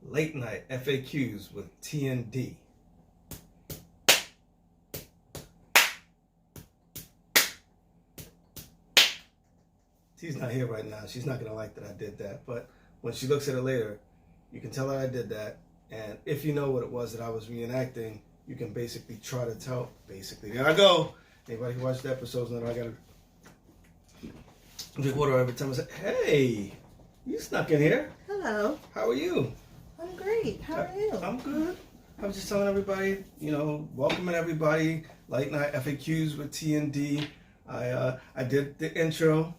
Late Night FAQs with T&D. T's not here right now. She's not going to like that I did that. But when she looks at it later, you can tell her I did that. And if you know what it was that I was reenacting, you can basically try to tell. Basically, there I go. Anybody who watched the episodes know that I got to drink water every time I say, hey, you snuck in here. Hello. How are you? I'm great. How are you? I'm good. I was just telling everybody, welcoming everybody. Late Night FAQs with T&D. I did the intro.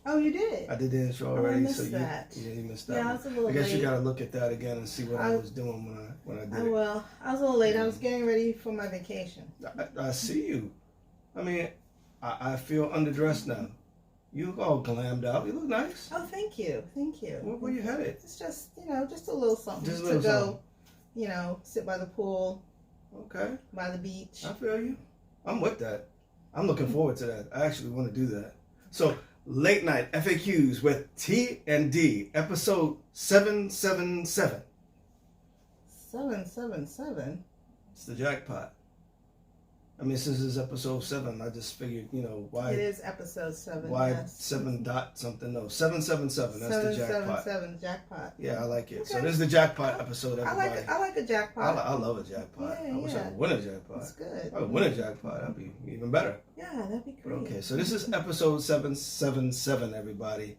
Oh, you did? I did the intro already. I missed so that. You missed that. Yeah, I was a little I guess late. you got to look at that again and see what I was doing when I did it. Well, I was a little late. I was getting ready for my vacation. I see you. I mean, I feel underdressed now. You look all glammed out. You look nice. Oh, thank you. Thank you. Where you headed? It's just, just a little something Just a little to go, something. Sit by the pool. Okay. By the beach. I feel you. I'm with that. I'm looking forward to that. I actually want to do that. So, Late Night FAQs with T&D, episode 777. 777? It's the jackpot. I mean, since it's episode 7, I just figured, why... It is episode 7, Why yes. 7 dot something? No, 777. That's the jackpot. 777 jackpot. Yeah, I like it. Okay. So this is the jackpot episode, everybody. I like a jackpot. I love a jackpot. Yeah, I wish I could win a jackpot. That's good. If I could win a jackpot, that'd be even better. Yeah, that'd be great. Okay, so this is episode 777, everybody.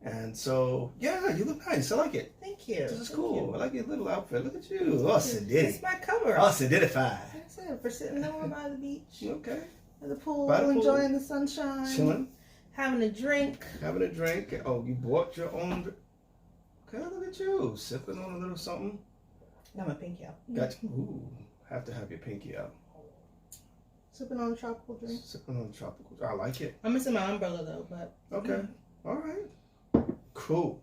And so, yeah, you look nice. I like it. Thank you. This is Thank cool. you. I like your little outfit. Look at you. Oh, sedity. It's my cover. Oh, seditified. Like I said, for sitting over by the beach. Okay. At the pool, By the pool. enjoying the sunshine. Chilling. Having a drink. Having a drink. Oh, you bought your own. Okay, look at you. Sipping on a little something. Got my pinky out. Got you. Ooh, have to have your pinky out. Sipping on a tropical drink. Sipping on tropical. I like it. I'm missing my umbrella though, but. Okay. All right. Cool.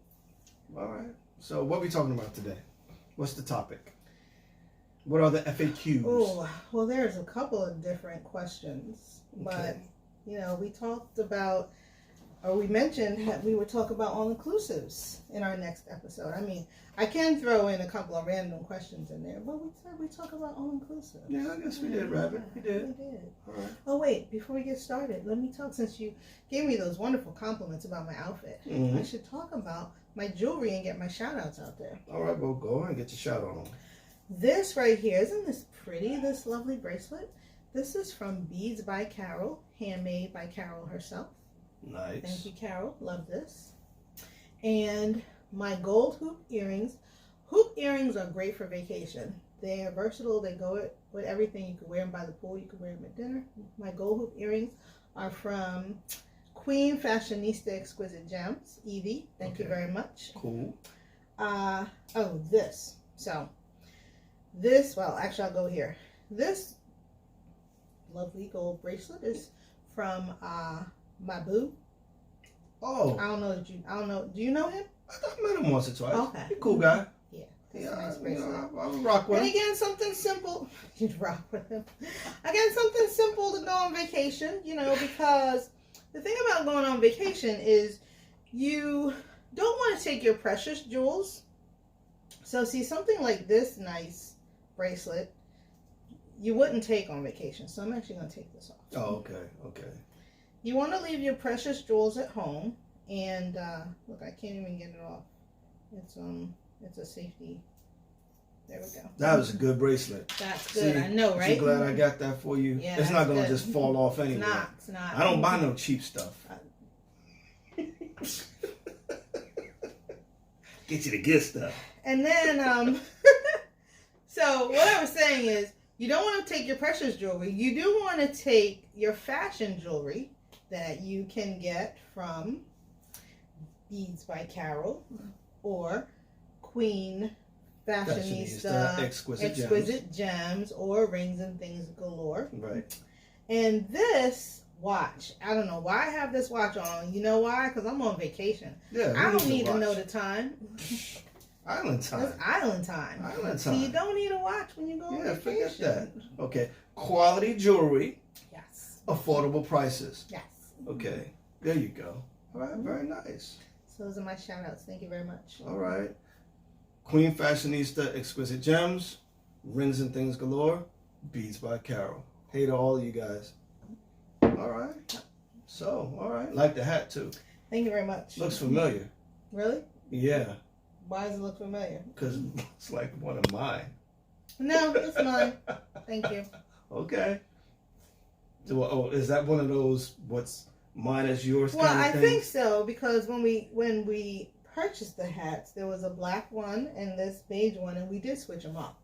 All right. So what are we talking about today? What's the topic? What are the FAQs? Oh, well, there's a couple of different questions. Okay. But, we talked about, or we mentioned that we would talk about all-inclusives in our next episode. I mean, I can throw in a couple of random questions in there, but we said we talk about all-inclusive. Yeah, I guess we did, Rabbit. We did. We did. All right. Oh, wait, before we get started, let me talk, since you gave me those wonderful compliments about my outfit. Mm-hmm. I should talk about my jewelry and get my shout-outs out there. All right, well, go ahead and get your shout on. This right here, isn't this pretty, this lovely bracelet? This is from Beads by Carol, handmade by Carol herself. Nice. Thank you, Carol. Love this. And my gold hoop earrings. Hoop earrings are great for vacation. They are versatile. They go with everything. You can wear them by the pool. You can wear them at dinner. My gold hoop earrings are from Queen Fashionista Exquisite Gems, Evie. Thank you very much. Cool. This. So, this, well, actually, I'll go here. This lovely gold bracelet is from Mabu. Oh. I don't know. Do you know him? I met him once or twice. Okay. He's a cool guy. Yeah. Yeah, Nice bracelet. I would rock with And him. again, something simple. You'd rock with him. Again, something simple to go on vacation, because the thing about going on vacation is you don't want to take your precious jewels. So see, something like this nice bracelet, you wouldn't take on vacation. So I'm actually going to take this off. Oh, okay. You want to leave your precious jewels at home. And look, I can't even get it off. It's a safety. There we go. That was a good bracelet. That's good. See, I know, right? I'm glad I got that for you. Yeah, it's not going to good. just fall off anyway. It's not. I don't buy no cheap stuff. Get you the good stuff. And then, so what I was saying is, you don't want to take your precious jewelry. You do want to take your fashion jewelry that you can get from Beads by Carol or Queen Fashionista Exquisite Gems or Rings and Things Galore. Right. And this watch, I don't know why I have this watch on. You know why? Because I'm on vacation. Yeah. I don't need to know the time. Island time. That's island time. Island time. So you don't need a watch when you go on Yeah, vacation. forget that. Okay. Quality jewelry. Yes. Affordable prices. Yes. Okay. There you go. All right. Very nice. So those are my shout outs. Thank you very much. All right. Queen Fashionista, Exquisite Gems, Rings and Things Galore, Beads by Carol. Hey to all of you guys. All right. So, all right. Like the hat too. Thank you very much. Looks familiar. Really? Yeah. Why does it look familiar? Because it's like one of mine. No, it's mine. Thank you. Okay. So, is that one of those what's mine is yours Well, kind of I thing? think so because when we purchased the hats, there was a black one and this beige one, and we did switch them up.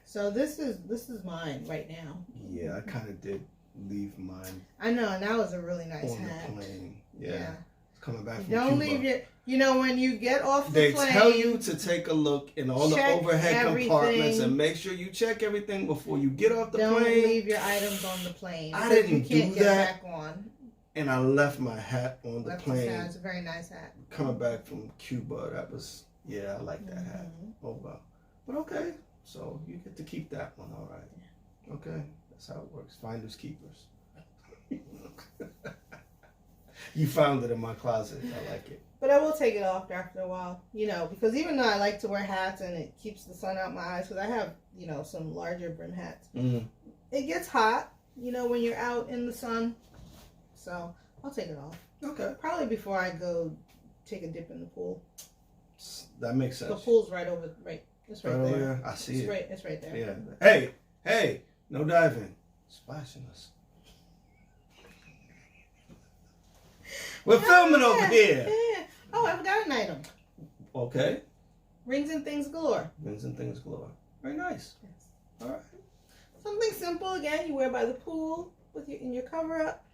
So this is mine right now. Yeah, I kind of did leave mine I know, and that was a really nice on hat. the plane. Yeah. It's coming back from Don't Cuba. leave your. You know, when you get off the They plane, tell you to take a look in all the check overhead compartments everything. and make sure you check everything before you get off the don't plane. leave your items on the plane. I because didn't you can't do get that. back on. And I left my hat on the Left plane. the hat. It's a very nice hat. Coming back from Cuba, that was, yeah, I like that hat. Mhm. Oh, wow. But okay, so you get to keep that one, all right. Okay, that's how it works. Finders keepers. You found it in my closet. I like it. But I will take it off after a while, you know, because even though I like to wear hats and it keeps the sun out my eyes, because I have, you know, some larger brim hats, it gets hot, you know, when you're out in the sun. So I'll take it off. Okay, Probably before I go take a dip in the pool. that makes The sense. pool's right over, it's right Right over there. there, I see it. It's right there. Yeah. Hey, no diving. Splashing us. We're filming over here. Yeah. Oh, I forgot an item. Okay. Rings and Things Galore. Rings and Things Galore. Very nice. Yes. All right. Something simple, again, you wear by the pool with in your cover up.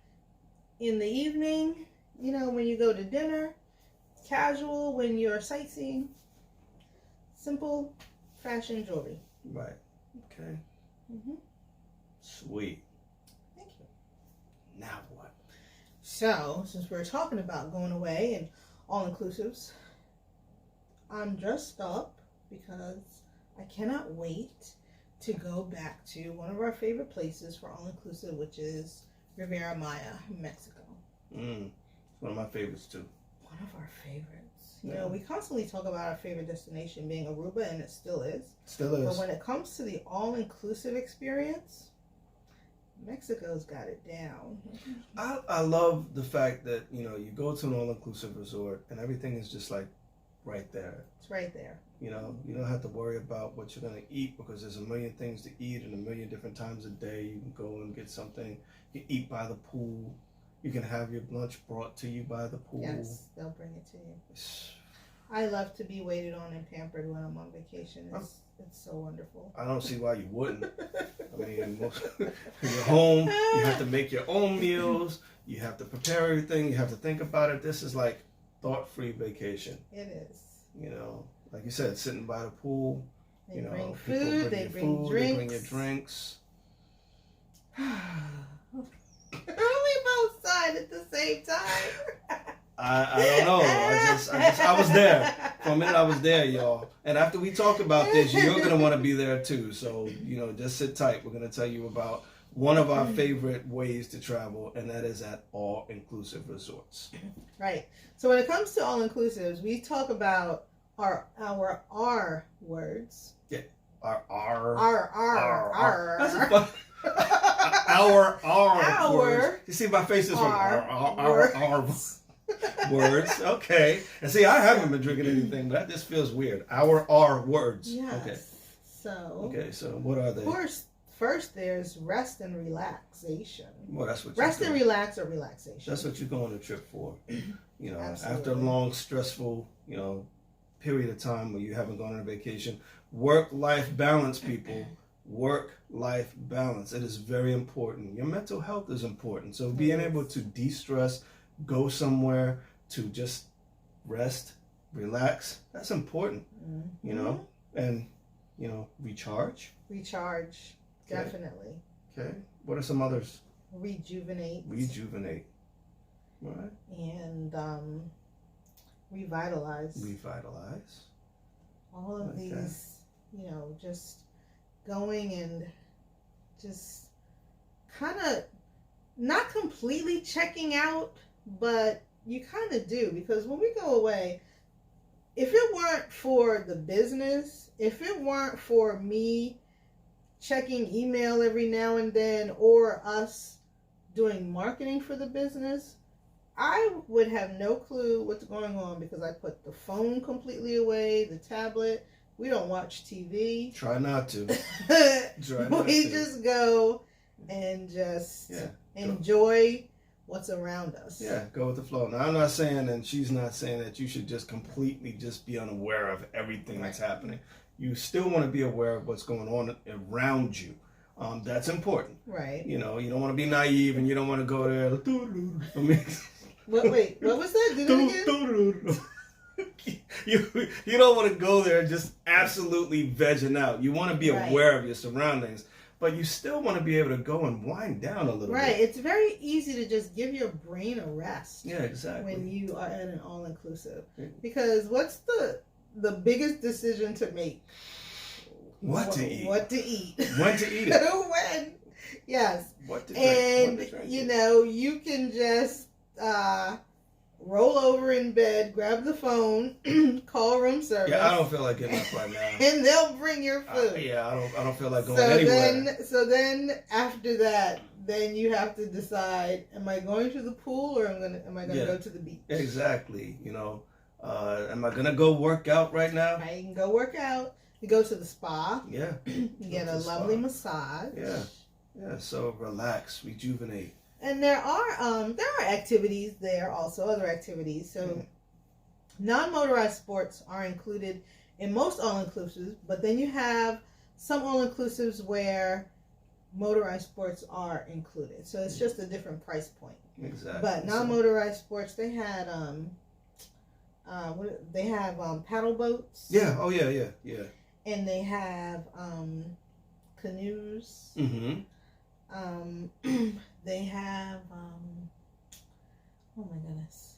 In the evening, you know, when you go to dinner. Casual when you're sightseeing. Simple fashion jewelry. Right. Okay. Mm-hmm. Sweet. Thank you. Now what? So, since we're talking about going away and all-inclusives, I'm dressed up because I cannot wait to go back to one of our favorite places for all-inclusive, which is Riviera Maya, Mexico. It's one of my favorites too. One of our favorites. You Yeah. know, we constantly talk about our favorite destination being Aruba, and it still is. Still But is. when it comes to the all-inclusive experience, Mexico's got it down. I love the fact that, you know, you go to an all-inclusive resort and everything is just like right there. It's right there. You know, you don't have to worry about what you're going to eat because there's a million things to eat and a million different times a day. You can go and get something. You can eat by the pool. You can have your lunch brought to you by the pool. Yes, they'll bring it to you. I love to be waited on and pampered when I'm on vacation. It's so wonderful. I don't see why you wouldn't. I mean, you're home. You have to make your own meals. You have to prepare everything. You have to think about it. This is like thought-free vacation. It is. You know, like you said, sitting by the pool. They You know, bring people food, they you bring food, drinks. They bring your drinks. We both signed at the same time. I don't know. I was there. For a minute, I was there, y'all. And after we talk about this, you're going to want to be there too. So, you know, just sit tight. We're going to tell you about one of our favorite ways to travel, and that is at all-inclusive resorts. Right. So when it comes to all-inclusives, we talk about our R words. Yeah. R. That's a fun. Our Our words. You see, my face is from our our words. Okay. And see, I haven't been drinking anything, but that just feels weird. Our words. Yes. Okay. So. Okay. So what are they? Of course, first there's rest and relaxation. Well, that's what Rest you're and doing. relax or relaxation. That's what you're going on a trip for. You know, Absolutely. after a long, stressful, you know, period of time where you haven't gone on a vacation. Work-life balance, people. Work-life balance. It is very important. Your mental health is important. So being able to de-stress, go somewhere to just rest, relax, that's important, you know, and, you know, recharge. Recharge, Okay. definitely. Okay. What are some others? Rejuvenate. Rejuvenate. All right. And revitalize. Revitalize. All of Okay. these, you know, just going and just kind of not completely checking out, but you kind of do, because when we go away, if it weren't for the business, if it weren't for me checking email every now and then, or us doing marketing for the business, I would have no clue what's going on because I put the phone completely away, the tablet. We don't watch TV. Try not to. Try not We to. just go and just Yeah. enjoy what's around us. Yeah, go with the flow. Now, I'm not saying, and she's not saying that you should just completely just be unaware of everything that's happening. You still want to be aware of what's going on around you. That's important. Right. You know, you don't want to be naive, and you don't want to go there. I mean, Wait, what was that? Do that again? you don't want to go there just absolutely vegging out. You want to be aware of your surroundings, but you still want to be able to go and wind down a little bit. Right. It's very easy to just give your brain a rest. Yeah, exactly. When you are at an all-inclusive. Yeah. Because what's the biggest decision to make? What to eat. What to eat. When to eat it. When. Yes. What to drink. And, what to drink. you know, you can just roll over in bed, grab the phone, call room service. Yeah, I don't feel like getting up right now. And they'll bring your food. Yeah, I don't feel like going anywhere. So then after that, then you have to decide: am I going to the pool or am I gonna go to the beach? Exactly. You know, am I gonna go work out right now? I can go work out. You go to the spa. Yeah. You get a lovely massage. Yeah. Yeah. So relax, rejuvenate. And there are activities there also, other activities. So non-motorized sports are included in most all-inclusives, but then you have some all-inclusives where motorized sports are included. So it's just a different price point. Exactly. But non-motorized sports, they had paddle boats. Yeah. Oh yeah. Yeah. Yeah. And they have canoes. Mm-hmm. They have oh my goodness.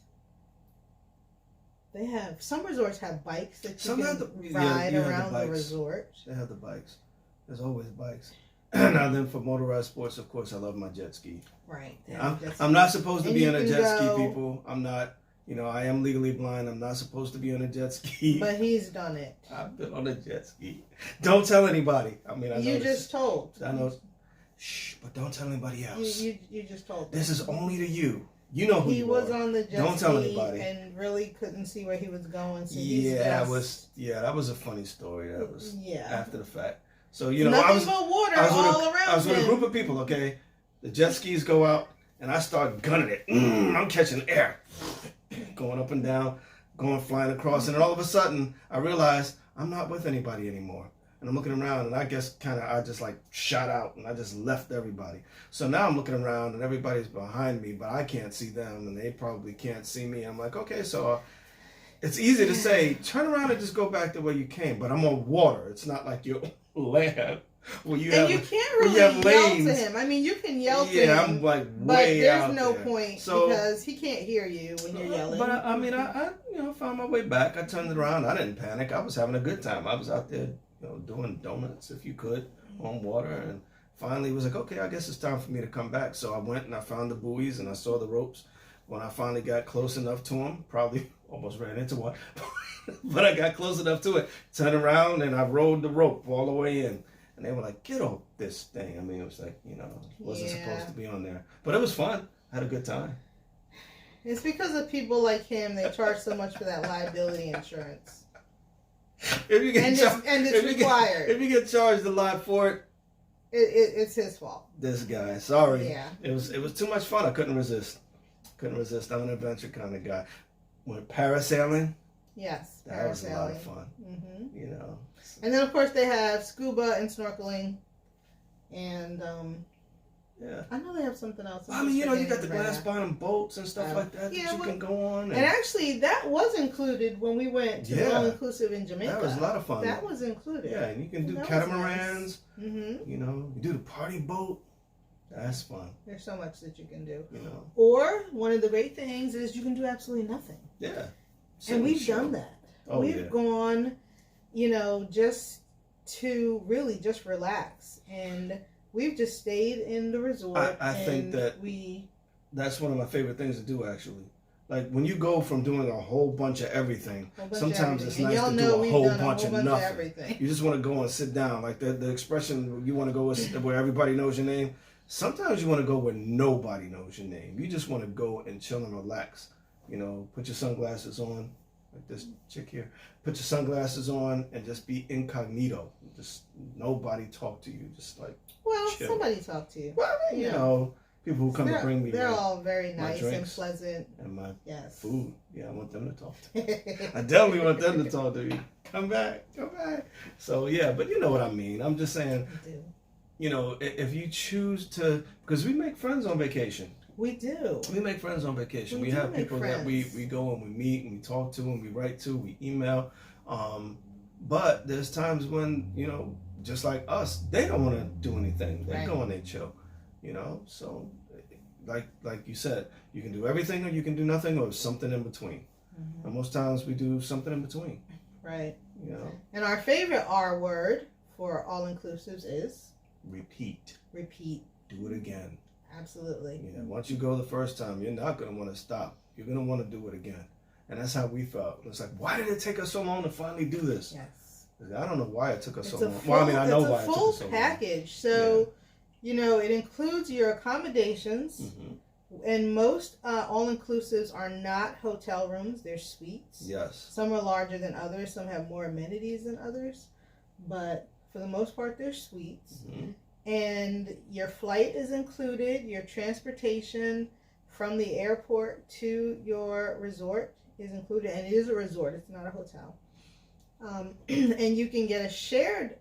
They have some resorts have bikes that you can ride around the resort. They have the bikes. There's always bikes. Now then, for motorized sports, of course, I love my jet ski. Right. I'm not supposed to be on a jet ski, people. I'm not. You know, I am legally blind. I'm not supposed to be on a jet ski. But he's done it. I've been on a jet ski. Don't tell anybody. I mean, you just told. I know. Shh, but don't tell anybody else. You just told. This is only to you. You know who he you was are. on the jet don't ski tell anybody. And really couldn't see where he was going. So that was a funny story. That was after the fact. So you know, nothing I was but water all around. I was with a group of people. Okay, the jet skis go out, and I start gunning it. I'm catching air, going up and down, going flying across, and then all of a sudden I realized I'm not with anybody anymore. And I'm looking around, and I guess I just like shot out, and I just left everybody. So now I'm looking around, and everybody's behind me, but I can't see them, and they probably can't see me. I'm like, okay, so it's easy to say, turn around and just go back the way you came, but I'm on water. It's not like you're land. Well, you can't really yell to him. I mean, you can yell to him. Yeah, I'm like way out there. But there's no point because he can't hear you when you're yelling. But I mean, I found my way back. I turned it around. I didn't panic. I was having a good time. I was out there, doing donuts if you could on water, and finally it was like, okay, I guess it's time for me to come back. So I went and I found the buoys and I saw the ropes. When I finally got close enough to them, probably almost ran into one, but I got close enough to it, turned around and I rode the rope all the way in. And they were like, get off this thing. I mean, it was like, wasn't supposed to be on there. But it was fun. I had a good time. It's because of people like him, they charge so much for that liability insurance. If you get it's required. If you get charged a lot for it, it's his fault. This guy, sorry. Yeah. It was too much fun. I couldn't resist. I'm an adventure kind of guy. Went parasailing. Yes, that was a lot of fun. Mm-hmm. And then of course they have scuba and snorkeling, and I know they have something else. I mean, you got the glass bottom boats and stuff like that you can go on. And actually, that was included when we went to all inclusive in Jamaica. That was a lot of fun. That was included. Yeah, and you can do catamarans. Nice. Mm-hmm. You do the party boat. That's fun. There's so much that you can do. Or one of the great things is you can do absolutely nothing. Yeah. And we've done that. Oh, we've gone, just to really just relax. And we've just stayed in the resort. I think that's one of my favorite things to do, actually. Like when you go from doing a whole bunch of everything, sometimes it's nice to do a whole bunch of nothing. You just want to go and sit down. Like the expression, you want to go where everybody knows your name. Sometimes you want to go where nobody knows your name. You just want to go and chill and relax. You know, put your sunglasses on, like this chick here. Put your sunglasses on and just be incognito. Just nobody talk to you. Just like chill. Somebody talk to you. Well, you know, people who come to bring me. They're all very nice and pleasant. And my food. Yeah, I want them to talk to me. I definitely want them to talk to me. Come back. So yeah, but you know what I mean. I'm just saying. I do. You know, if you choose to, because we make friends on vacation. We do. We make friends on vacation. We have people that we go and we meet and we talk to and we write to, we email. But there's times when, you know, just like us, they don't want to do anything. They go and they chill, you know. So, like you said, you can do everything or you can do nothing or something in between. Mm-hmm. And most times we do something in between. Right. You know. And our favorite R word for all-inclusives is? Repeat. Do it again. Absolutely. Yeah. Once you go the first time, you're not going to want to stop. You're going to want to do it again. And that's how we felt. It's like, why did it take us so long to finally do this? Yes. I don't know why it took us so long. Well, I mean, I know why it took us so long. It's a full package. So, you know, it includes your accommodations. Mm-hmm. And most all-inclusives are not hotel rooms. They're suites. Yes. Some are larger than others. Some have more amenities than others. But for the most part, they're suites. Mm-hmm. And your flight is included. Your transportation from the airport to your resort is included. And it is a resort. It's not a hotel. And you can get a shared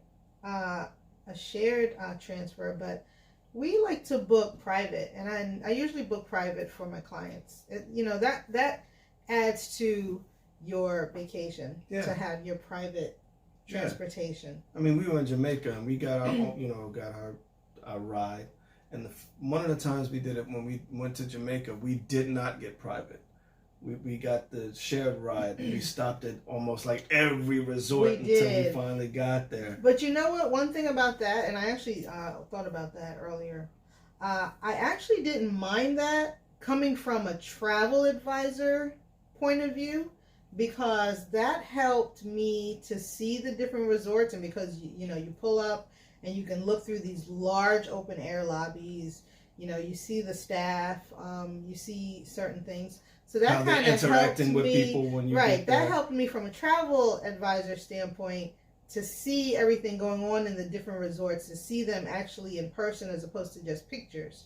transfer. But we like to book private. And I usually book private for my clients. You know, that adds to your vacation to have your private transportation. I mean, we were in Jamaica and we got our own, our ride. And one of the times we did it when we went to Jamaica, we did not get private. We got the shared ride. And we stopped at almost like every resort until we finally got there. But you know what? One thing about that, and I actually thought about that earlier. I actually didn't mind that coming from a travel advisor point of view, because that helped me to see the different resorts. And because you pull up and you can look through these large open air lobbies, you see the staff, you see certain things. So that kind of interacting with people when you get there. That helped me from a travel advisor standpoint to see everything going on in the different resorts, to see them actually in person as opposed to just pictures.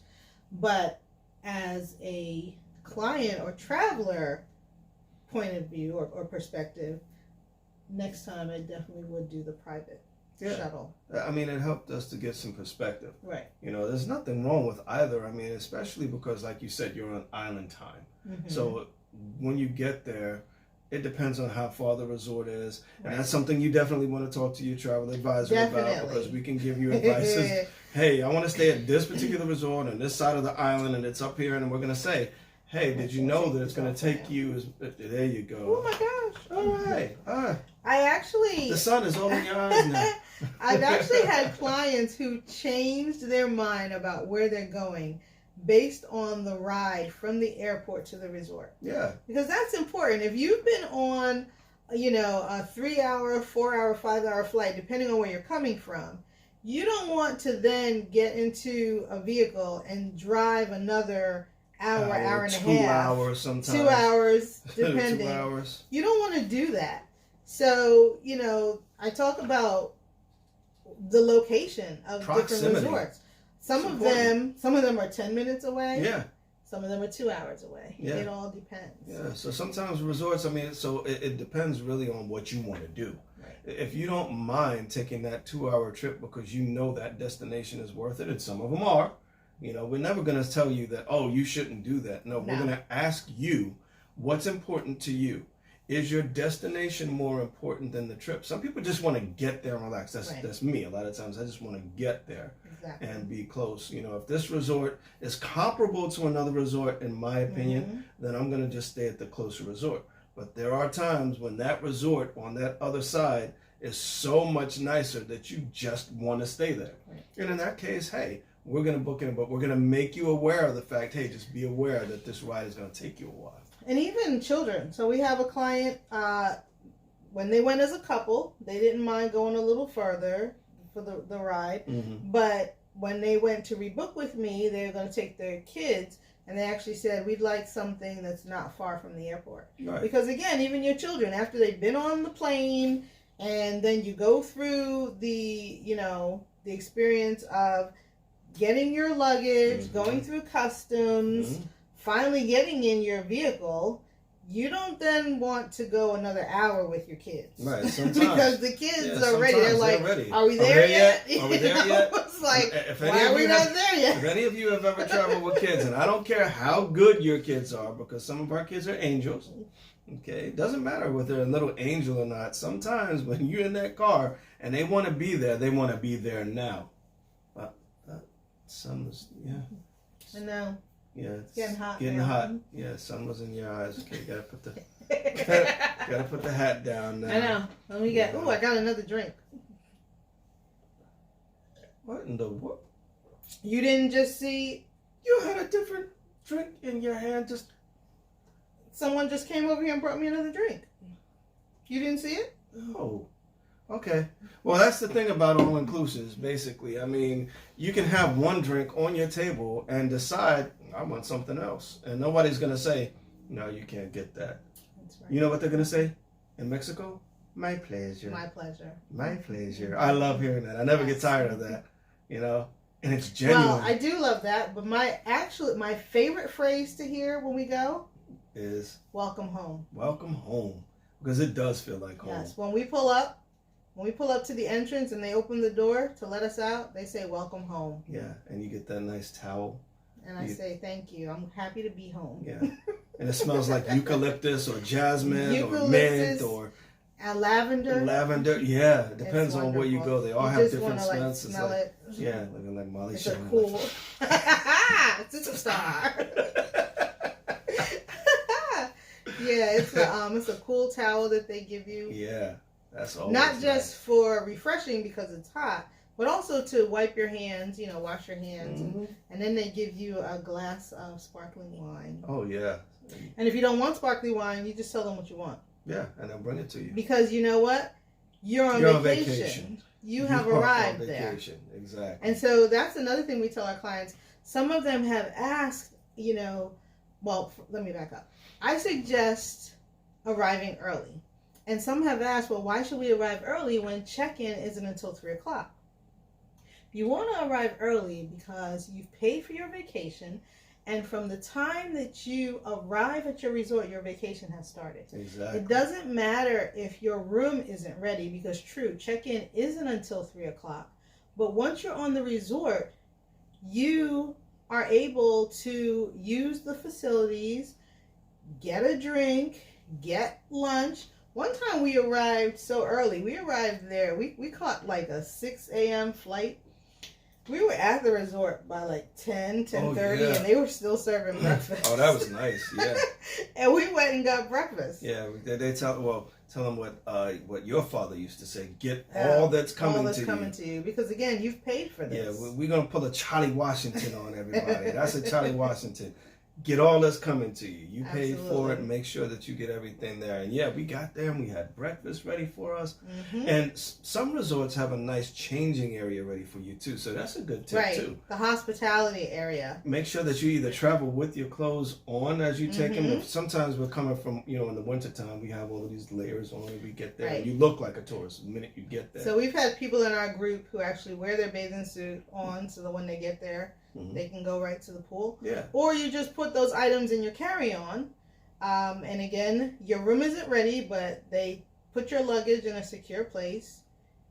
But as a client or traveler point of view or perspective, next time I definitely would do the private shuttle. I mean, it helped us to get some perspective. Right. There's nothing wrong with either. I mean, especially because, like you said, you're on island time. Mm-hmm. So when you get there, it depends on how far the resort is. And that's something you definitely want to talk to your travel advisor about, because we can give you advice. Hey, I want to stay at this particular resort on this side of the island and it's up here, and we're going to say, hey, did you know that it's going to take you... There you go. Oh, my gosh. All right. I actually... The sun is over your eyes now. I've actually had clients who changed their mind about where they're going based on the ride from the airport to the resort. Yeah. Because that's important. If you've been on, a 3-hour, 4-hour, 5-hour flight, depending on where you're coming from, you don't want to then get into a vehicle and drive another hour and a half. 2 hours sometimes. 2 hours, depending. 2 hours. You don't want to do that. So, I talk about the location of different resorts. Some of them are 10 minutes away. Yeah. Some of them are 2 hours away. Yeah. It all depends. Yeah. So sometimes resorts, it depends really on what you want to do. Right. If you don't mind taking that 2-hour trip because you know that destination is worth it, and some of them are, we're never going to tell you that, oh, you shouldn't do that. No, we're going to ask you what's important to you. Is your destination more important than the trip? Some people just want to get there and relax. That's me. A lot of times I just want to get there and be close. If this resort is comparable to another resort, in my opinion, then I'm going to just stay at the closer resort. But there are times when that resort on that other side is so much nicer that you just want to stay there. Right. And in that case, hey, we're going to book it, but we're going to make you aware of the fact, hey, just be aware that this ride is going to take you a while. And even children. So we have a client, when they went as a couple, they didn't mind going a little further for the ride. Mm-hmm. But when they went to rebook with me, they were going to take their kids. And they actually said, we'd like something that's not far from the airport. Right. Because again, even your children, after they've been on the plane, and then you go through the experience of getting your luggage, Mm-hmm. going through customs, Mm-hmm. finally getting in your vehicle, you don't then want to go another hour with your kids. Right, sometimes. Because the kids Yeah, are ready. They're sometimes like, ready. are we there yet? Are we there yet? It's like, If any why of are we you not have- there If yet? any of you have ever traveled with kids, and I don't care how good your kids are, because some of our kids are angels, okay? It doesn't matter whether they're a little angel or not. Sometimes when you're in that car and they want to be there, they want to be there now. But sun was, yeah. I know. Yeah, it's getting hot Getting now. hot. Yeah, sun was in your eyes. Okay, gotta put the hat down now. I know. Let me get. Yeah. Ooh, I got another drink. What in the world? You didn't just see. You had a different drink in your hand. Just Someone just came over here and brought me another drink. You didn't see it? oh, okay. Well, that's the thing about all inclusives. Basically, I mean, you can have one drink on your table and decide I want something else, and nobody's gonna say no. You can't get that. That's right. You know what they're gonna say in Mexico? My pleasure. My pleasure. My pleasure. I love hearing that. I never get tired of that. You know, and it's genuine. Well, I do love that, but my favorite phrase to hear when we go, is welcome home. welcome home, because it does feel like home. Yes. When we pull up to the entrance and they open the door to let us out, they say welcome home. Yeah, and you get that nice towel. And I say thank you. I'm happy to be home. Yeah, and it smells like eucalyptus or jasmine or Eucalyptus, mint or lavender. lavender. Yeah, it depends It's on where you wonderful. go. They all You have just different wanna, smells. smell like, it. yeah, looking like Molly It's a Shannon. cool superstar. Yeah, it's a cool towel that they give you. Yeah, that's all. Not just for refreshing because it's hot, but also to wipe your hands, wash your hands. Mhm. And then they give you a glass of sparkling wine. Oh yeah, And if you don't want sparkling wine, you just tell them what you want. yeah, and they'll bring it to you. Because you know what? You're on vacation. You have are on arrived there. vacation. Exactly. And so that's another thing we tell our clients. Some of them have asked, let me back up. I suggest arriving early. And some have asked, well, why should we arrive early when check-in isn't until 3 o'clock? You want to arrive early because you've paid for your vacation, and from the time that you arrive at your resort, your vacation has started. Exactly. It doesn't matter if your room isn't ready, because true, check-in isn't until 3 o'clock. But once you're on the resort, you are able to use the facilities, get a drink, get lunch. One time we arrived so early. We arrived there. We caught like a 6 a.m. flight. We were at the resort by like 10:30, yeah. and they were still serving breakfast. Oh, that was nice. Yeah. And we went and got breakfast. Yeah, they tell them what your father used to say. Get all that's coming to you. Because again, you've paid for this. Yeah, we're gonna pull a Charlie Washington on everybody. That's a Charlie Washington. Get all that's coming to you. You paid for Absolutely. it, and make sure that you get everything there. And yeah, we got there and we had breakfast ready for us. Mm-hmm. And some resorts have a nice changing area ready for you too. So that's a good tip Right, too. the hospitality area. Make sure that you either travel with your clothes on as you take them. Mhm. Sometimes we're coming from, in the wintertime, we have all of these layers on when we get there. Right. And you look like a tourist the minute you get there. So we've had people in our group who actually wear their bathing suit on, so that when they get there, Mhm. they can go right to the pool. Yeah. Or you just put those items in your carry-on. And again, your room isn't ready, but they put your luggage in a secure place.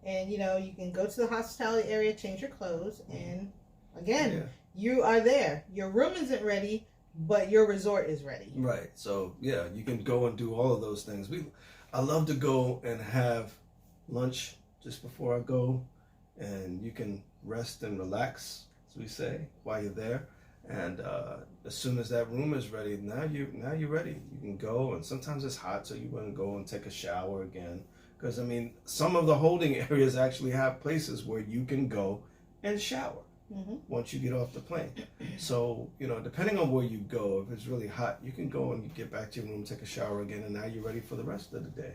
And, you can go to the hospitality area, change your clothes. And again, Yeah. you are there. Your room isn't ready, but your resort is ready. Right. So yeah, you can go and do all of those things. I love to go and have lunch just before I go, and you can rest and relax, as we say, while you're there. And as soon as that room is ready, now you're ready. You can go, and sometimes it's hot, so you want to go and take a shower again. Because some of the holding areas actually have places where you can go and shower. once you get off the plane. So, depending on where you go, if it's really hot, you can go and you get back to your room, take a shower again, and now you're ready for the rest of the day.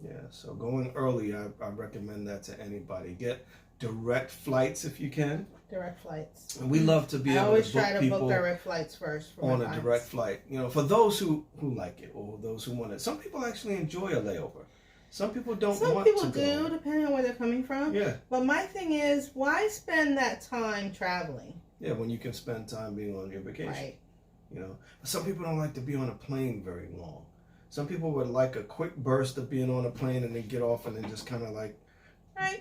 Yeah, so going early, I recommend that to anybody. Get direct flights if you can. Direct flights. And we love to be able to book people book direct flights first. On a direct flight. For those who like it or those who want it. Some people actually enjoy a layover. Some people don't want to go. Some people do, depending on where they're coming from. Yeah. But my thing is, why spend that time traveling? Yeah, when you can spend time being on your vacation. Right. Some people don't like to be on a plane very long. Some people would like a quick burst of being on a plane and then get off and then just kind of like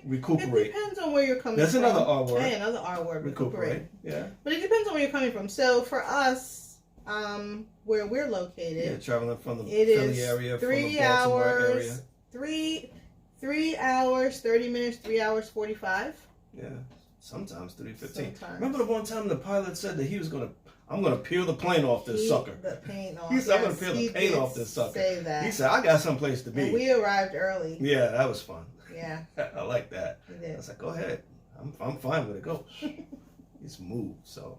recuperate. It depends on where you're coming from. That's another R word. Hey, another R word, recuperate. Yeah. But it depends on where you're coming from. So for us, where we're located, traveling from the Philly area, from the Baltimore area. 3 hours, 30 minutes, 3 hours, 45. Yeah, sometimes 3:15. Remember the one time the pilot said that I'm gonna peel the plane off this sucker. The paint off. He said, I'm gonna peel the paint off this sucker. Say that. He said, I got someplace to be. And we arrived early. Yeah, that was fun. Yeah. I like that. We did. I was like, go ahead. I'm fine with it. Go. It's moved, so.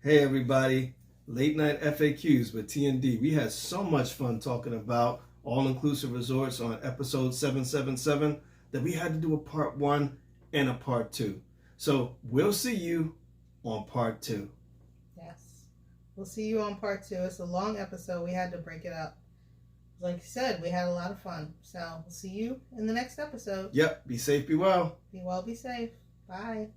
Hey everybody, Late Night FAQs with TND. We had so much fun talking about all-inclusive resorts on episode 777 that we had to do a part 1 and a part 2. So we'll see you on part 2. Yes. We'll see you on part 2. It's a long episode. We had to break it up. Like you said, we had a lot of fun. So we'll see you in the next episode. Yep. Be safe, be well. Be well, be safe. Bye.